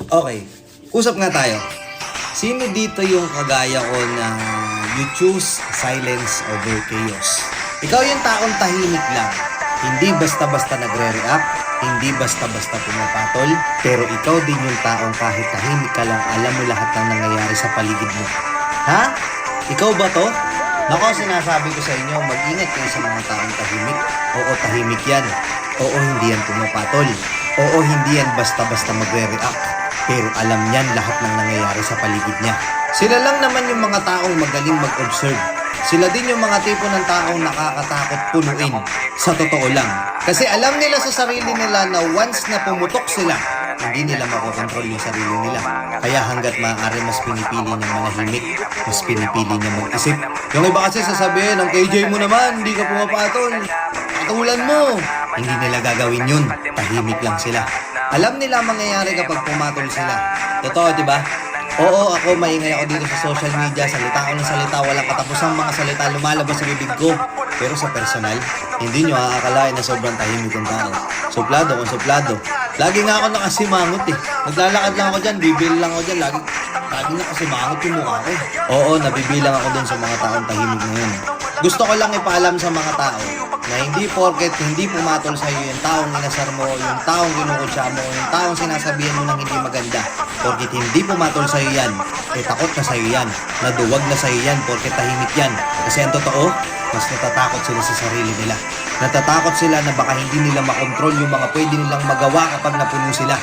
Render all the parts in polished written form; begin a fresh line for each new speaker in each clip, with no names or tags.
Okay, usap nga tayo. Sino dito yung kagaya ko na you choose silence over chaos? Ikaw yung taong tahimik lang. Hindi basta-basta nagre-react, hindi basta-basta pumapatol, pero ikaw din yung taong kahit tahimik ka lang, alam mo lahat ng nangyayari sa paligid mo. Ha? Ikaw ba to? Nako, sinasabi ko sa inyo, mag-ingat kayo sa mga taong tahimik. Oo, tahimik yan. Oo, hindi yan pumapatol. Oo, hindi yan basta-basta magre-react. Pero alam niyan lahat ng nangyayari sa paligid niya. Sila lang naman yung mga taong magaling mag-observe. Sila din yung mga tipo ng taong nakakatakot punuin. Sa totoo lang. Kasi alam nila sa sarili nila na once na pumutok sila, hindi nila makokontrol yung sarili nila. Kaya hanggat maaari mas pinipili niya manahimik, mas pinipili niya mag-isip. Yung iba kasi sasabihin, ang KJ mo naman, hindi ka pumapatol. Patulan mo. Hindi nila gagawin yun. Tahimik lang sila. Alam nila mangyayari kapag pumatol sila. Totoo, di ba? Oo, ako maingay ako dito sa social media. Salita ako ng salita. Walang katapusang mga salita lumalabas sa bibig ko. Pero sa personal, hindi nyo aakalain na sobrang tahimik yung tao. Suplado kung suplado. Lagi nga ako nakasimangot eh. Naglalakad lang ako dyan, bibil lang ako dyan. Lagi nakasimangot yung mukha ko. Oo, nabibilang ako dun sa mga taong tahimik ngayon. Gusto ko lang ipaalam sa mga tao na hindi porket hindi pumatol sa iyo yung taong inasar mo, yung taong kinukutsa mo, yung taong sinasabihan mo ng hindi maganda. Porket hindi pumatol sa iyo yan, eh takot na sa iyo yan. Naduwag na sa iyo yan porket tahimik yan. Kasi ang totoo, mas natatakot sila sa sarili nila. Natatakot sila na baka hindi nila makontrol yung mga pwede nilang magawa kapag napuno sila.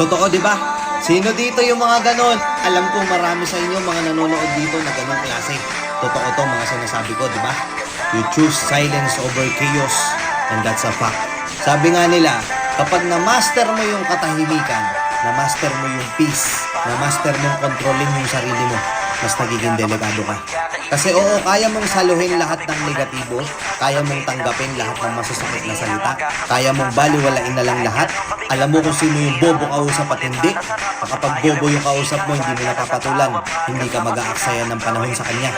Totoo, di ba? Sino dito yung mga ganon? Alam ko marami sa inyo mga nanonood dito na ganong klase. Totoo to mga sinasabi ko, di ba? You choose silence over chaos, and that's a fact. Sabi nga nila, kapag na-master mo yung katahimikan, na-master mo yung peace, na-master mong kontrolin yung sarili mo, mas nagiging delikado ka. Kasi oo, kaya mong saluhin lahat ng negatibo, kaya mong tanggapin lahat ng masasakit na salita, kaya mong baliwalain na lang lahat. Alam mo kung sino yung bobo kausap at hindi. Kapag bobo yung kausap mo, hindi mo napapatulan, hindi ka mag-aaksaya ng panahon sa kanya.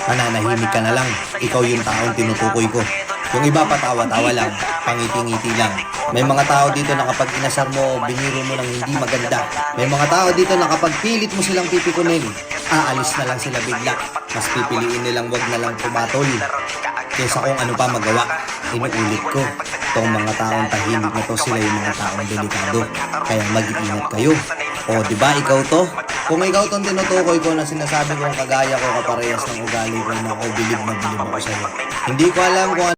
Mananahimik ka na lang, ikaw yung taong tinutukoy ko. Yung iba patawa-tawa lang, pangiti-ngiti lang. May mga tao dito na kapag inasar mo, biniro mo ng hindi maganda. May mga tao dito na kapag pilit mo silang pipikunin, aalis na lang sila bigla. Mas pipiliin nilang wag na lang pumatol kaysa kung ano pa magawa. Inuulit ko, itong mga taong tahimik na to, sila yung mga taong delikado. Kaya mag-iingat kayo. O, di ba ikaw to? Kung ikaw tong tinutukoy ko na sinasabi kong kagaya ko kaparehas ng ugali ko na ako bilib na bilib ako sa'yo. Hindi ko alam kung